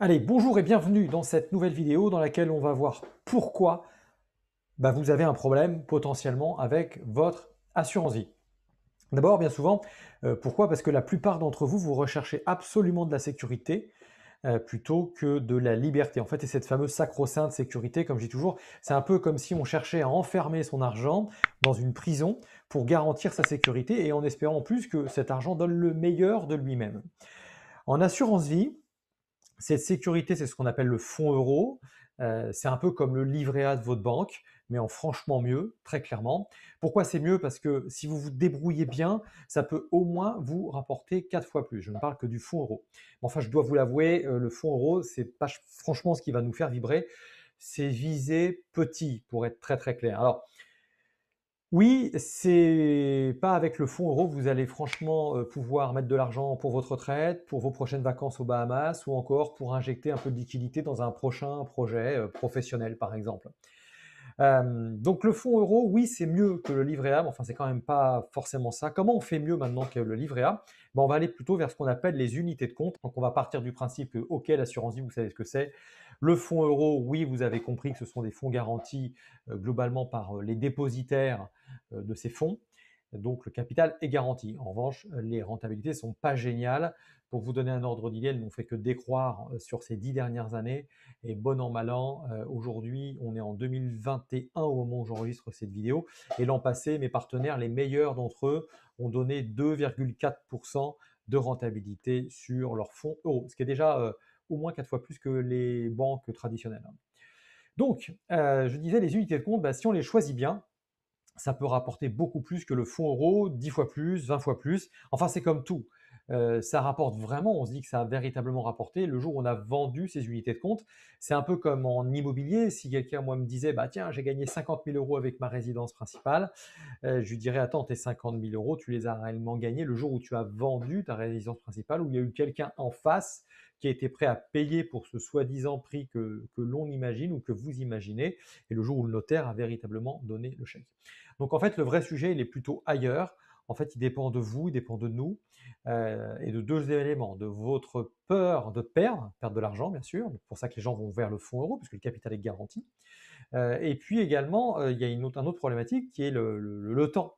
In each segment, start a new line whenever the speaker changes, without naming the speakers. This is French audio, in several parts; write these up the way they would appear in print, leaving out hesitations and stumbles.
Allez, bonjour et bienvenue dans cette nouvelle vidéo dans laquelle on va voir pourquoi vous avez un problème potentiellement avec votre assurance vie. D'abord, bien souvent, pourquoi? Parce que la plupart d'entre vous, vous recherchez absolument de la sécurité plutôt que de la liberté. En fait, c'est cette fameuse sacro-sainte sécurité, comme je dis toujours, c'est un peu comme si on cherchait à enfermer son argent dans une prison pour garantir sa sécurité et en espérant en plus que cet argent donne le meilleur de lui-même. En assurance vie, cette sécurité, c'est ce qu'on appelle le fonds euro. C'est un peu comme le livret A de votre banque, mais en franchement mieux, très clairement. Pourquoi c'est mieux? Parce que si vous vous débrouillez bien, ça peut au moins vous rapporter 4 fois plus. Je ne parle que du fonds euro. Mais enfin, je dois vous l'avouer, le fonds euro, c'est pas franchement ce qui va nous faire vibrer. C'est viser petit, pour être très très clair. Alors, oui, c'est pas avec le fonds euro que vous allez franchement pouvoir mettre de l'argent pour votre retraite, pour vos prochaines vacances aux Bahamas ou encore pour injecter un peu de liquidité dans un prochain projet professionnel, par exemple. Donc le fonds euro, oui, c'est mieux que le livret A, mais enfin, c'est quand même pas forcément ça. Comment on fait mieux maintenant que le livret A? On va aller plutôt vers ce qu'on appelle les unités de compte. Donc on va partir du principe que, OK, l'assurance vie, vous savez ce que c'est. Le fonds euro, oui, vous avez compris que ce sont des fonds garantis globalement par les dépositaires de ces fonds. Donc le capital est garanti. En revanche, les rentabilités ne sont pas géniales. Pour vous donner un ordre d'idée, elles n'ont fait que décroître sur ces 10 dernières années. Et bon an, mal an, aujourd'hui, on est en 2021 au moment où j'enregistre cette vidéo. Et l'an passé, mes partenaires, les meilleurs d'entre eux, ont donné 2,4% de rentabilité sur leurs fonds euros, ce qui est déjà au moins 4 fois plus que les banques traditionnelles. Donc, je disais, les unités de compte, si on les choisit bien, ça peut rapporter beaucoup plus que le fonds euro, 10 fois plus, 20 fois plus. Enfin, c'est comme tout. Ça rapporte vraiment, on se dit que ça a véritablement rapporté le jour où on a vendu ces unités de compte. C'est un peu comme en immobilier. Si quelqu'un, moi, me disait, bah tiens, j'ai gagné 50 000 euros avec ma résidence principale, je lui dirais, attends, tes 50 000 euros, tu les as réellement gagnés le jour où tu as vendu ta résidence principale, où il y a eu quelqu'un en face qui a été prêt à payer pour ce soi-disant prix que l'on imagine ou que vous imaginez, et le jour où le notaire a véritablement donné le chèque. Donc en fait, le vrai sujet, il est plutôt ailleurs. En fait, il dépend de vous, il dépend de nous, et de deux éléments, de votre peur de perdre de l'argent, bien sûr. C'est pour ça que les gens vont vers le fonds euro, puisque le capital est garanti. Et puis également, il y a un autre problématique qui est le temps.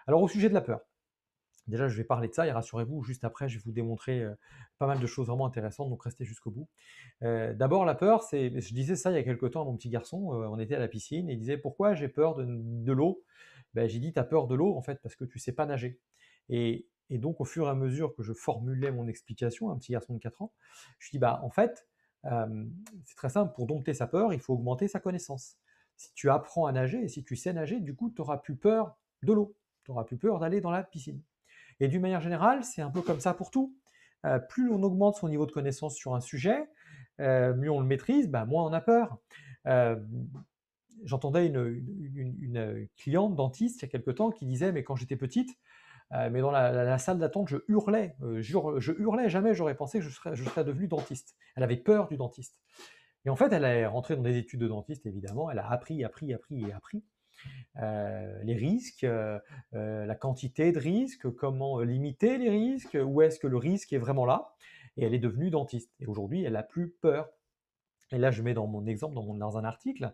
Alors au sujet de la peur, déjà je vais parler de ça et rassurez-vous, juste après je vais vous démontrer pas mal de choses vraiment intéressantes, donc restez jusqu'au bout. D'abord la peur, je disais ça il y a quelque temps à mon petit garçon, on était à la piscine et il disait pourquoi j'ai peur de l'eau. J'ai dit, tu as peur de l'eau en fait parce que tu sais pas nager. Et donc au fur et à mesure que je formulais mon explication, un petit garçon de 4 ans, je dis, en fait, c'est très simple, pour dompter sa peur, il faut augmenter sa connaissance. Si tu apprends à nager et si tu sais nager, du coup, tu n'auras plus peur de l'eau, tu n'auras plus peur d'aller dans la piscine. Et d'une manière générale, c'est un peu comme ça pour tout. Plus on augmente son niveau de connaissance sur un sujet, mieux on le maîtrise, moins on a peur. Euh, J'entendais une cliente dentiste il y a quelque temps qui disait, mais quand j'étais petite, mais dans la salle d'attente, je hurlais, je hurlais, jamais j'aurais pensé que je serais devenue dentiste. Elle avait peur du dentiste. Et en fait, elle est rentrée dans des études de dentiste, évidemment, elle a appris, appris, appris et appris les risques, la quantité de risques, comment limiter les risques, où est-ce que le risque est vraiment là, et elle est devenue dentiste. Et aujourd'hui, elle n'a plus peur. Et là, je mets dans mon exemple, dans un article,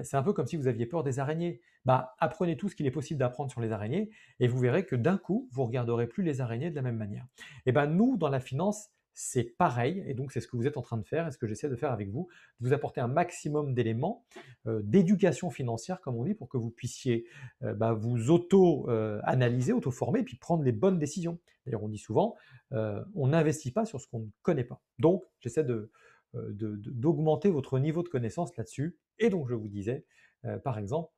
c'est un peu comme si vous aviez peur des araignées. Apprenez tout ce qu'il est possible d'apprendre sur les araignées, et vous verrez que d'un coup, vous ne regarderez plus les araignées de la même manière. Et nous, dans la finance, c'est pareil, et donc c'est ce que vous êtes en train de faire, et ce que j'essaie de faire avec vous, de vous apporter un maximum d'éléments d'éducation financière, comme on dit, pour que vous puissiez vous auto-analyser, auto-former, et puis prendre les bonnes décisions. D'ailleurs, on dit souvent, on n'investit pas sur ce qu'on ne connaît pas. Donc, j'essaie d'augmenter votre niveau de connaissance là-dessus. Et donc, je vous disais, par exemple,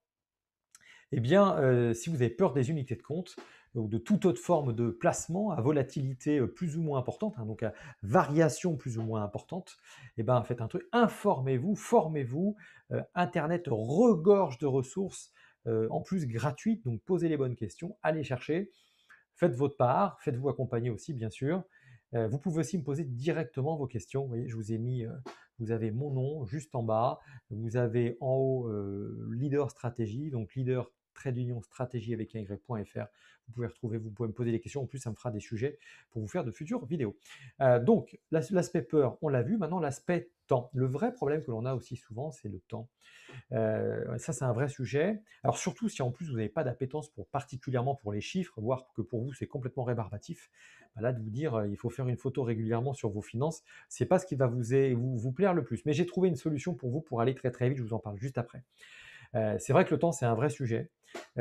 si vous avez peur des unités de compte ou de toute autre forme de placement à volatilité plus ou moins importante, donc à variation plus ou moins importante, faites un truc, informez-vous, formez-vous. Internet regorge de ressources, en plus gratuites, donc posez les bonnes questions, allez chercher, faites votre part, faites-vous accompagner aussi, bien sûr. Vous pouvez aussi me poser directement vos questions. Vous voyez, je vous ai mis, vous avez mon nom juste en bas. Vous avez en haut leader stratégie, donc leader stratégie avec y.fr. Vous pouvez me poser des questions. En plus, ça me fera des sujets pour vous faire de futures vidéos. Donc, l'aspect peur, on l'a vu. Maintenant, l'aspect temps. Le vrai problème que l'on a aussi souvent, c'est le temps. Ça, c'est un vrai sujet. Alors surtout si en plus vous n'avez pas d'appétence particulièrement pour les chiffres, voire que pour vous c'est complètement rébarbatif, bah là de vous dire il faut faire une photo régulièrement sur vos finances, c'est pas ce qui va vous plaire le plus. Mais j'ai trouvé une solution pour vous pour aller très très vite, je vous en parle juste après. C'est vrai que le temps c'est un vrai sujet,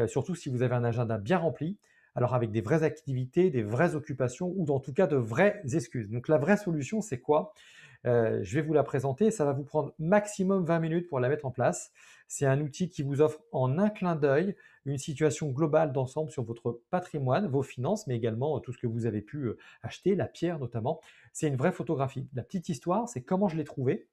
surtout si vous avez un agenda bien rempli, alors avec des vraies activités, des vraies occupations ou en tout cas de vraies excuses. Donc la vraie solution c'est quoi? Je vais vous la présenter, ça va vous prendre maximum 20 minutes pour la mettre en place. C'est un outil qui vous offre en un clin d'œil une situation globale d'ensemble sur votre patrimoine, vos finances, mais également tout ce que vous avez pu acheter, la pierre notamment. C'est une vraie photographie. La petite histoire, c'est comment je l'ai trouvé,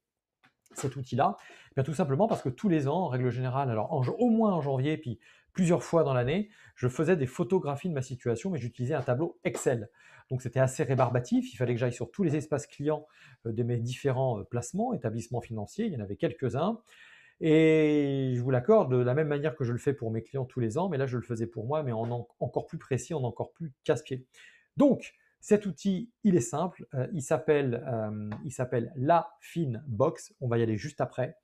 cet outil-là? Bien, tout simplement parce que tous les ans, en règle générale, alors au moins en janvier, puis plusieurs fois dans l'année, je faisais des photographies de ma situation, mais j'utilisais un tableau Excel. Donc c'était assez rébarbatif, il fallait que j'aille sur tous les espaces clients de mes différents placements, établissements financiers, il y en avait quelques-uns. Et je vous l'accorde, de la même manière que je le fais pour mes clients tous les ans, mais là je le faisais pour moi, mais encore plus précis, en encore plus casse-pied. Donc, cet outil, il est simple, il s'appelle la Finbox, on va y aller juste après.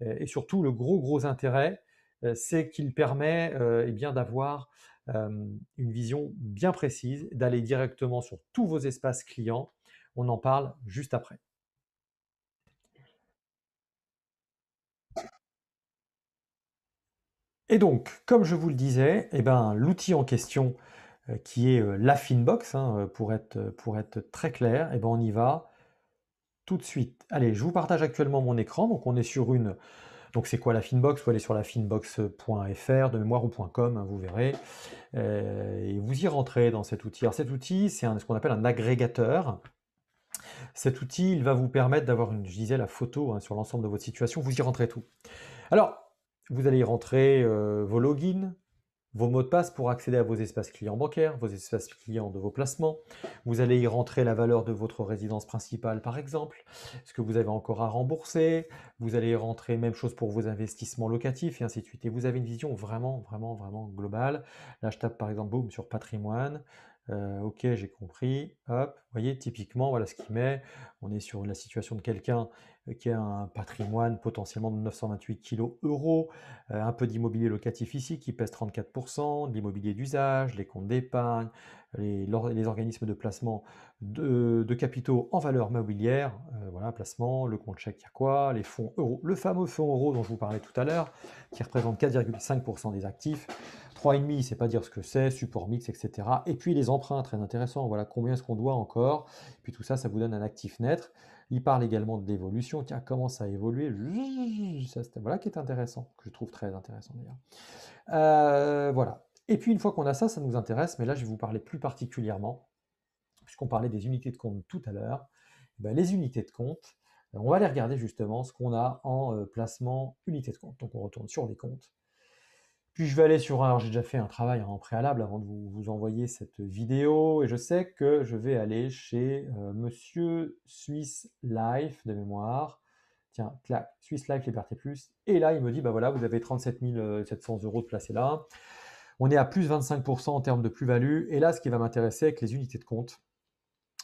Et surtout, le gros intérêt, c'est qu'il permet eh bien d'avoir une vision bien précise, d'aller directement sur tous vos espaces clients. On en parle juste après. Et donc, comme je vous le disais, eh ben, l'outil en question, qui est la Finbox, hein, pour être très clair, eh ben, on y va tout de suite. Allez, je vous partage actuellement mon écran. Donc, on est sur une. Donc, c'est quoi la Finbox? Vous allez sur la finbox.fr de mémoire ou .com, hein, vous verrez. Et vous y rentrez dans cet outil. Alors, cet outil, c'est ce qu'on appelle un agrégateur. Cet outil, il va vous permettre d'avoir, je disais, la photo hein, sur l'ensemble de votre situation. Vous y rentrez tout. Alors, vous allez y rentrer vos logins, vos mots de passe pour accéder à vos espaces clients bancaires, vos espaces clients de vos placements. Vous allez y rentrer la valeur de votre résidence principale, par exemple, ce que vous avez encore à rembourser. Vous allez y rentrer même chose pour vos investissements locatifs et ainsi de suite. Et vous avez une vision vraiment globale. Là, je tape par exemple, boum, sur patrimoine. Ok, j'ai compris. Hop, vous voyez, typiquement, voilà ce qu'il met. On est sur la situation de quelqu'un qui a un patrimoine potentiellement de 928 kg euros, un peu d'immobilier locatif ici qui pèse 34%, de l'immobilier d'usage, les comptes d'épargne, les organismes de placement de capitaux en valeur mobilière, voilà, placement, le compte chèque, il y a quoi, les fonds euros, le fameux fonds euro dont je vous parlais tout à l'heure, qui représente 4,5% des actifs, 3,5, c'est pas dire ce que c'est, support mix, etc. Et puis les emprunts, très intéressant, voilà combien est-ce qu'on doit encore, puis tout ça, ça vous donne un actif net. Il parle également de l'évolution, tiens, comment ça a évolué, ça, voilà qui est intéressant, que je trouve très intéressant d'ailleurs. Voilà. Et puis une fois qu'on a ça, ça nous intéresse, mais là je vais vous parler plus particulièrement, puisqu'on parlait des unités de compte tout à l'heure, ben, les unités de compte, on va aller regarder justement ce qu'on a en placement unité de compte. Donc on retourne sur les comptes. Puis je vais aller sur, alors j'ai déjà fait un travail en préalable avant de vous envoyer cette vidéo, et je sais que je vais aller chez Monsieur Swiss Life de mémoire. Tiens, clac, Swiss Life Liberté Plus. Et là, il me dit, bah voilà, vous avez 37 700 € de placés là. On est à plus 25% en termes de plus-value. Et là, ce qui va m'intéresser avec les unités de compte,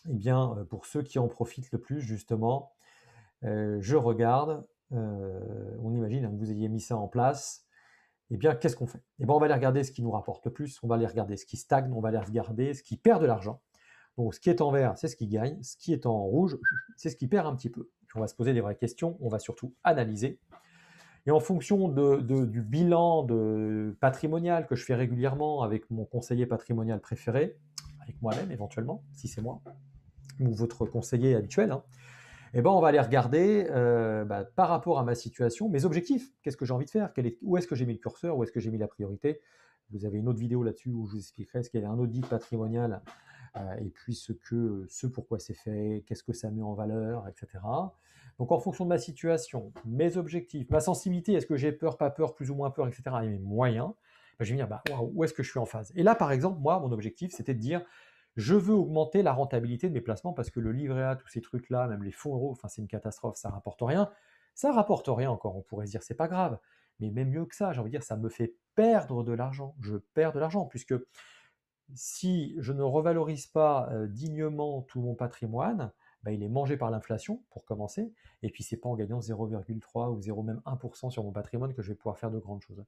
eh bien, pour ceux qui en profitent le plus, justement, je regarde, on imagine que vous ayez mis ça en place. Eh bien, qu'est-ce qu'on fait? Eh bien, on va aller regarder ce qui nous rapporte le plus, on va aller regarder ce qui stagne, on va aller regarder ce qui perd de l'argent. Donc, ce qui est en vert, c'est ce qui gagne, ce qui est en rouge, c'est ce qui perd un petit peu. On va se poser des vraies questions, on va surtout analyser. Et en fonction du bilan patrimonial que je fais régulièrement avec mon conseiller patrimonial préféré, avec moi-même éventuellement, si c'est moi, ou votre conseiller habituel, hein, eh ben, on va aller regarder par rapport à ma situation, mes objectifs. Qu'est-ce que j'ai envie de faire? Où est-ce que j'ai mis le curseur? Où est-ce que j'ai mis la priorité? Vous avez une autre vidéo là-dessus où je vous expliquerai ce qu'est un audit patrimonial et puis ce pourquoi c'est fait, qu'est-ce que ça met en valeur, etc. Donc en fonction de ma situation, mes objectifs, ma sensibilité, est-ce que j'ai peur, pas peur, plus ou moins peur, etc. et mes moyens, je vais me dire où est-ce que je suis en phase? Et là, par exemple, moi, mon objectif, c'était de dire je veux augmenter la rentabilité de mes placements parce que le livret A, tous ces trucs-là, même les fonds euros, enfin c'est une catastrophe, ça rapporte rien. Ça rapporte rien encore, on pourrait se dire c'est pas grave. mais même mieux que ça, j'ai envie de dire, ça me fait perdre de l'argent. Je perds de l'argent, puisque si je ne revalorise pas dignement tout mon patrimoine, bah, il est mangé par l'inflation, pour commencer, et puis c'est pas en gagnant 0,3 ou 0 même 1% sur mon patrimoine que je vais pouvoir faire de grandes choses.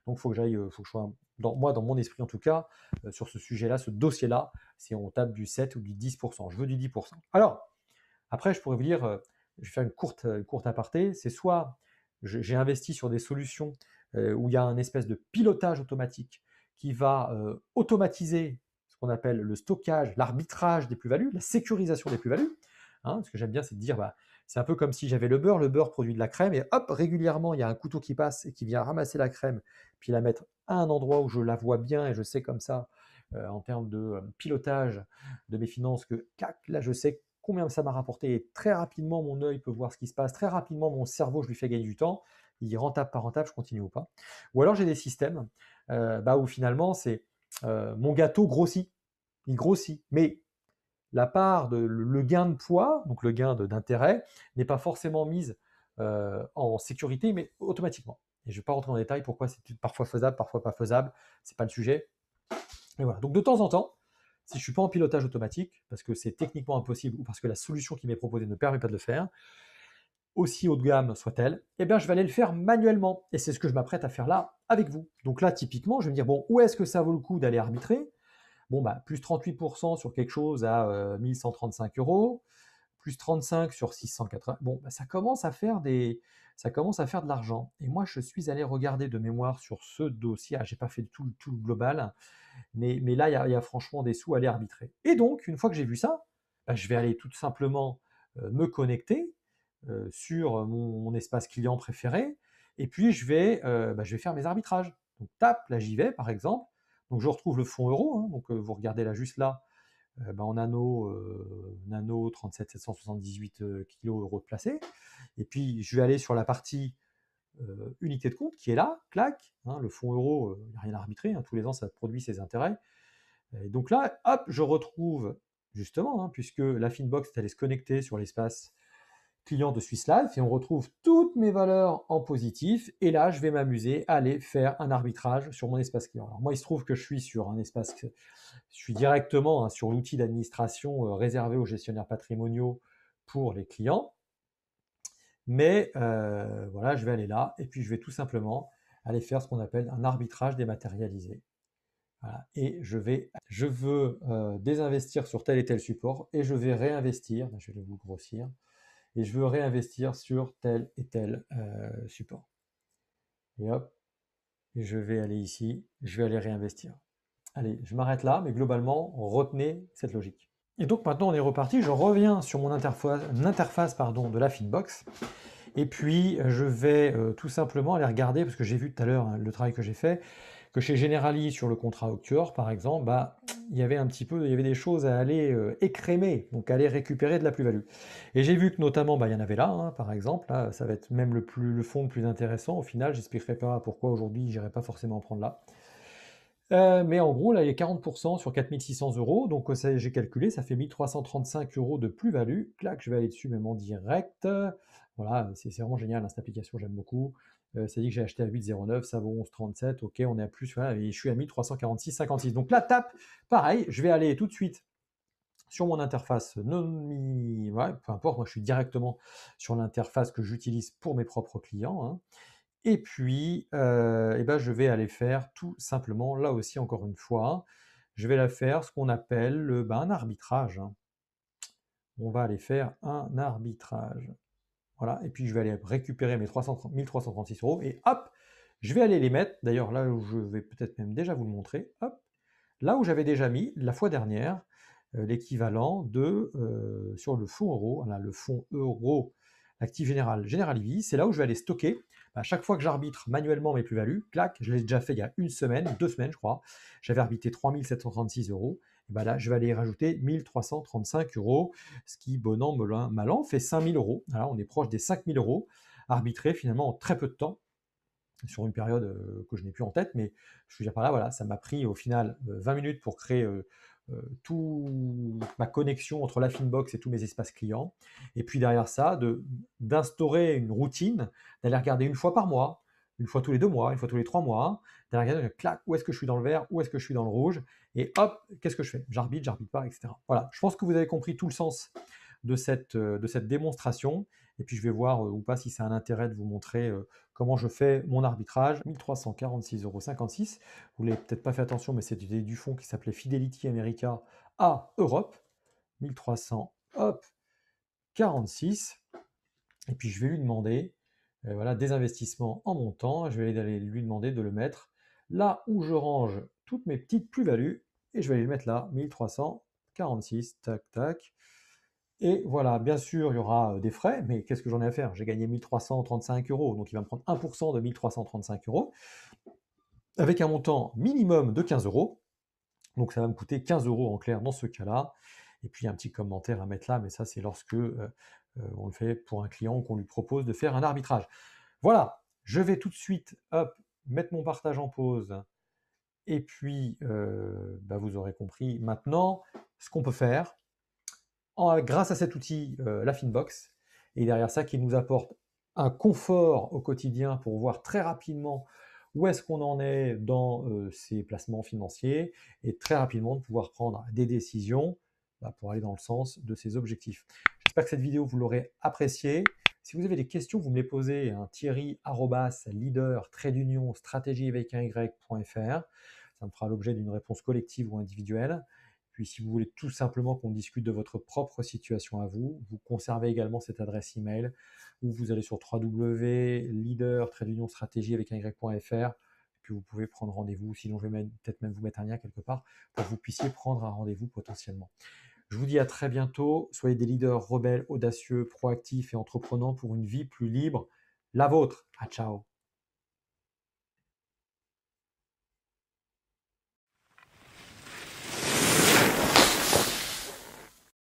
Donc il faut que j'aille, faut que je sois, moi dans mon esprit en tout cas, sur ce sujet-là, ce dossier-là, si on tape du 7 ou du 10%, je veux du 10%. Alors, après je pourrais vous dire, je vais faire une courte aparté, c'est soit j'ai investi sur des solutions où il y a un espèce de pilotage automatique qui va automatiser ce qu'on appelle le stockage, l'arbitrage des plus-values, la sécurisation des plus-values. Hein, ce que j'aime bien, c'est de dire, bah, c'est un peu comme si j'avais le beurre produit de la crème, et hop, régulièrement, il y a un couteau qui passe et qui vient ramasser la crème, puis la mettre à un endroit où je la vois bien, et je sais comme ça, en termes de pilotage de mes finances, que là, je sais combien ça m'a rapporté, et très rapidement, mon œil peut voir ce qui se passe, très rapidement, mon cerveau, je lui fais gagner du temps, il dit rentable, pas rentable, je continue ou pas. Ou alors j'ai des systèmes où finalement, c'est mon gâteau grossit, il grossit, mais la part de le gain de poids, donc le gain d'intérêt, n'est pas forcément mise en sécurité, mais automatiquement. Et je ne vais pas rentrer en détail pourquoi c'est parfois faisable, parfois pas faisable, c'est pas le sujet. Et voilà. Donc de temps en temps, si je ne suis pas en pilotage automatique, parce que c'est techniquement impossible ou parce que la solution qui m'est proposée ne permet pas de le faire, aussi haut de gamme soit-elle, eh bien je vais aller le faire manuellement. Et c'est ce que je m'apprête à faire là avec vous. Donc là, typiquement, je vais me dire, bon, où est-ce que ça vaut le coup d'aller arbitrer? Bon, bah, plus 38% sur quelque chose à 1135 euros, plus 35 sur 680. Bon, bah, ça commence à faire de l'argent. Et moi, je suis allé regarder de mémoire sur ce dossier. Ah, j'ai pas fait tout le global, mais là, il y a franchement des sous à aller arbitrer. Et donc, une fois que j'ai vu ça, bah, je vais aller tout simplement me connecter sur mon espace client préféré, et puis je vais faire mes arbitrages. Donc, là j'y vais, par exemple. Donc, je retrouve le fonds euro. Hein, donc, vous regardez là, juste là, en nano 37 778 kilos euros de placé. Et puis, je vais aller sur la partie unité de compte qui est là, clac, hein, le fonds euro, il n'y a rien à arbitrer, hein, tous les ans ça produit ses intérêts. Et donc là, hop, je retrouve justement, hein, puisque la Finbox est allée se connecter sur l'espace client de Swiss Life, et on retrouve toutes mes valeurs en positif, et là je vais m'amuser à aller faire un arbitrage sur mon espace client. Alors moi il se trouve que je suis sur un espace, je suis directement sur l'outil d'administration réservé aux gestionnaires patrimoniaux pour les clients, mais voilà, je vais aller là, et puis je vais tout simplement aller faire ce qu'on appelle un arbitrage dématérialisé. Voilà. Et je veux désinvestir sur tel et tel support, et je vais réinvestir, je vais vous grossir, et je veux réinvestir sur tel et tel support. Et hop, et je vais aller ici, je vais aller réinvestir. Allez, je m'arrête là, mais globalement, retenez cette logique. Et donc maintenant on est reparti, je reviens sur mon interface de la Finbox, et puis je vais tout simplement aller regarder, parce que j'ai vu tout à l'heure le travail que j'ai fait, que chez Generali, sur le contrat Octuor par exemple, il y avait des choses à aller écrémer, donc aller récupérer de la plus-value. Et j'ai vu que notamment, il y en avait là, hein, par exemple, là, ça va être même le fonds le plus intéressant au final, j'expliquerai pas pourquoi aujourd'hui j'irai pas forcément en prendre là. Mais en gros, là, il y a 40% sur 4600 euros, donc j'ai calculé, ça fait 1335 euros de plus-value. Clac, je vais aller dessus même en direct. Voilà, c'est vraiment génial, hein, cette application, j'aime beaucoup. Ça dit que j'ai acheté à 8,09, ça vaut 11,37, ok, on est à plus, voilà, et je suis à 1346,56. Donc là, pareil, je vais aller tout de suite sur mon interface ouais, peu importe, moi je suis directement sur l'interface que j'utilise pour mes propres clients, hein. Et puis, je vais aller faire tout simplement, là aussi encore une fois, je vais faire ce qu'on appelle un arbitrage, hein. On va aller faire un arbitrage. Voilà, et puis je vais aller récupérer mes 1336 euros, et hop, je vais aller les mettre, d'ailleurs là où je vais peut-être même déjà vous le montrer, hop, là où j'avais déjà mis la fois dernière l'équivalent sur le fonds euro, voilà, le fonds euro actif général, Generali, c'est là où je vais aller stocker. À chaque fois que j'arbitre manuellement mes plus-values, clac, je l'ai déjà fait il y a une semaine, 2 semaines je crois, j'avais arbitré 3736 euros, et là je vais aller y rajouter 1335 euros, ce qui, bon an, mal an, fait 5000 euros. Voilà, on est proche des 5000 euros arbitrés finalement en très peu de temps, sur une période que je n'ai plus en tête, mais je veux dire par là, voilà, ça m'a pris au final 20 minutes pour créer toute ma connexion entre la Finbox et tous mes espaces clients, et puis derrière ça, d'instaurer une routine, d'aller regarder une fois par mois, une fois tous les 2 mois, une fois tous les 3 mois. Derrière, clac, où est-ce que je suis dans le vert, où est-ce que je suis dans le rouge, et hop, qu'est-ce que je fais? J'arbitre pas, etc. Voilà, je pense que vous avez compris tout le sens de cette démonstration. Et puis je vais voir ou pas si c'est un intérêt de vous montrer comment je fais mon arbitrage. 1346,56 €. Vous l'avez peut-être pas fait attention, mais c'était du fonds qui s'appelait Fidelity America à Europe. 1300, hop, 46. Et puis je vais lui demander voilà, des investissements en montant. Je vais aller lui demander de le mettre là où je range toutes mes petites plus-values. Et je vais aller le mettre là, 1346, tac, tac. Et voilà, bien sûr, il y aura des frais, mais qu'est-ce que j'en ai à faire? J'ai gagné 1335 €, donc il va me prendre 1% de 1335 €, avec un montant minimum de 15 €. Donc ça va me coûter 15 € en clair dans ce cas-là. Et puis un petit commentaire à mettre là, mais ça c'est lorsque on le fait pour un client qu'on lui propose de faire un arbitrage. Voilà, je vais tout de suite hop, mettre mon partage en pause. Et puis, bah, vous aurez compris maintenant ce qu'on peut faire grâce à cet outil, la Finbox, et derrière ça qui nous apporte un confort au quotidien pour voir très rapidement où est-ce qu'on en est dans ses placements financiers, et très rapidement de pouvoir prendre des décisions bah, pour aller dans le sens de ses objectifs. J'espère que cette vidéo vous l'aurez appréciée. Si vous avez des questions, vous me les posez à thierry@leader-stratégie avec un y.fr. Ça me fera l'objet d'une réponse collective ou individuelle. Puis si vous voulez tout simplement qu'on discute de votre propre situation à vous, vous conservez également cette adresse email, où vous allez sur www.leader-stratégie avec un y.fr, puis vous pouvez prendre rendez-vous. Sinon, je vais peut-être même vous mettre un lien quelque part pour que vous puissiez prendre un rendez-vous potentiellement. Je vous dis à très bientôt. Soyez des leaders rebelles, audacieux, proactifs et entreprenants pour une vie plus libre, la vôtre. À ciao.